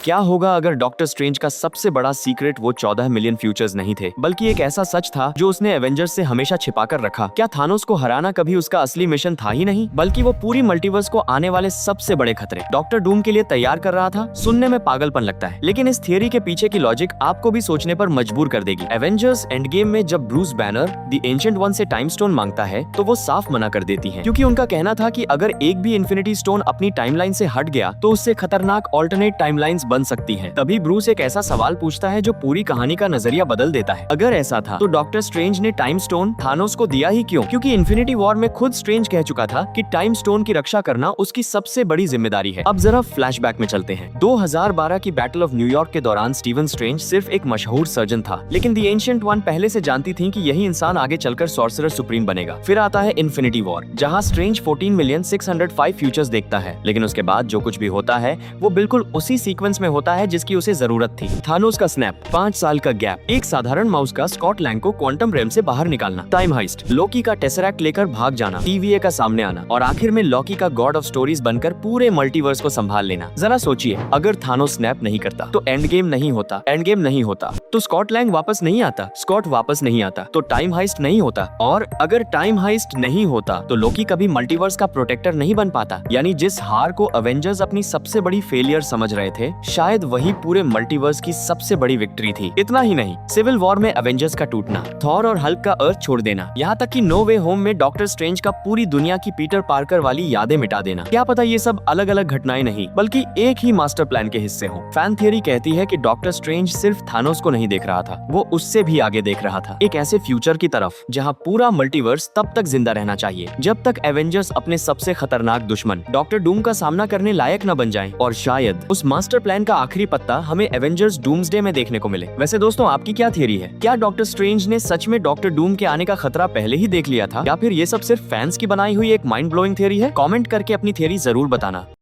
क्या होगा अगर डॉक्टर स्ट्रेंज का सबसे बड़ा सीक्रेट वो 14 मिलियन फ्यूचर्स नहीं थे, बल्कि एक ऐसा सच था जो उसने एवेंजर्स से हमेशा छिपा कर रखा। क्या थानोस को हराना कभी उसका असली मिशन था ही नहीं, बल्कि वो पूरी मल्टीवर्स को आने वाले सबसे बड़े खतरे डॉक्टर डूम के लिए तैयार कर रहा था। सुनने में पागलपन लगता है, लेकिन इस थियरी के पीछे की लॉजिक आपको भी सोचने पर मजबूर कर देगी। एवेंजर्स एंड गेम में जब Bruce banner the ancient one से टाइम स्टोन मांगता है तो वो साफ मना कर देती है, क्योंकि उनका कहना था कि अगर एक भी इन्फिनिटी स्टोन अपनी टाइमलाइन से हट गया तो उससे खतरनाक ऑल्टरनेट टाइमलाइंस बन सकती हैं। तभी ब्रूस एक ऐसा सवाल पूछता है जो पूरी कहानी का नजरिया बदल देता है। अगर ऐसा था तो डॉक्टर स्ट्रेंज ने टाइम स्टोन थानोस को दिया ही क्यों? क्योंकि इन्फिनिटी वॉर में खुद स्ट्रेंज कह चुका था कि टाइम स्टोन की रक्षा करना उसकी सबसे बड़ी जिम्मेदारी है। अब जरा फ्लैशबैक में चलते हैं। 2012 की बैटल ऑफ न्यूयॉर्क के दौरान स्टीवन स्ट्रेंज सिर्फ एक मशहूर सर्जन था, लेकिन द एंशिएंट वन पहले से जानती थी कि यही इंसान आगे चलकर सॉर्सरर सुप्रीम बनेगा। फिर आता है इन्फिनिटी वॉर, जहां स्ट्रेंज 14,605 फ्यूचर्स देखता है, लेकिन उसके बाद जो कुछ भी होता है वो बिल्कुल उसी सीक्वेंस में होता है जिसकी उसे जरूरत थी। थानोस का स्नैप, 5 साल का गैप, एक साधारण माउस का स्कॉट लैंग को क्वांटम रेम से बाहर निकालना, टाइम हाइस्ट, लोकी का टेसरैक्ट लेकर भाग जाना, TVA का सामने आना, और आखिर में लॉकी का गॉड ऑफ स्टोरीज बनकर पूरे मल्टीवर्स को संभाल लेना। जरा सोचिए, अगर थानोस स्नैप नहीं करता तो एंड गेम नहीं होता, एंड गेम नहीं होता तो स्कॉट लैंग वापस नहीं आता, स्कॉट वापस नहीं आता तो टाइम हाइस्ट नहीं होता, और अगर टाइम हाइस्ट नहीं होता तो लोकी कभी मल्टीवर्स का प्रोटेक्टर नहीं बन पाता। यानी जिस हार को अवेंजर्स अपनी सबसे बड़ी फेलियर समझ रहे थे, शायद वही पूरे मल्टीवर्स की सबसे बड़ी विक्ट्री थी। इतना ही नहीं, सिविल वॉर में अवेंजर्स का टूटना, थॉर और हल्क का अर्थ छोड़ देना, यहाँ तक कि नो वे होम में डॉक्टर स्ट्रेंज का पूरी दुनिया की पीटर पार्कर वाली यादें मिटा देना, क्या पता ये सब अलग अलग घटनाएं नहीं बल्कि एक ही मास्टर प्लान के हिस्से हो। फैन थियरी कहती है कि डॉक्टर स्ट्रेंज सिर्फ थानोस को नहीं देख रहा था, वो उससे भी आगे देख रहा था, एक ऐसे फ्यूचर की तरफ जहाँ पूरा मल्टीवर्स तब तक जिंदा रहना चाहिए जब तक एवेंजर्स अपने सबसे खतरनाक दुश्मन डॉक्टर डूम का सामना करने लायक न बन जाएं, और शायद उस मास्टर प्लान का आखिरी पत्ता हमें एवेंजर्स डूम्सडे में देखने को मिले। वैसे दोस्तों, आपकी क्या थियरी है? क्या डॉक्टर स्ट्रेंज ने सच में डॉक्टर डूम के आने का खतरा पहले ही देख लिया था, या फिर ये सब सिर्फ फैंस की बनाई हुई एक माइंड ब्लोइंग थियरी है? कमेंट करके अपनी थियरी जरूर बताना।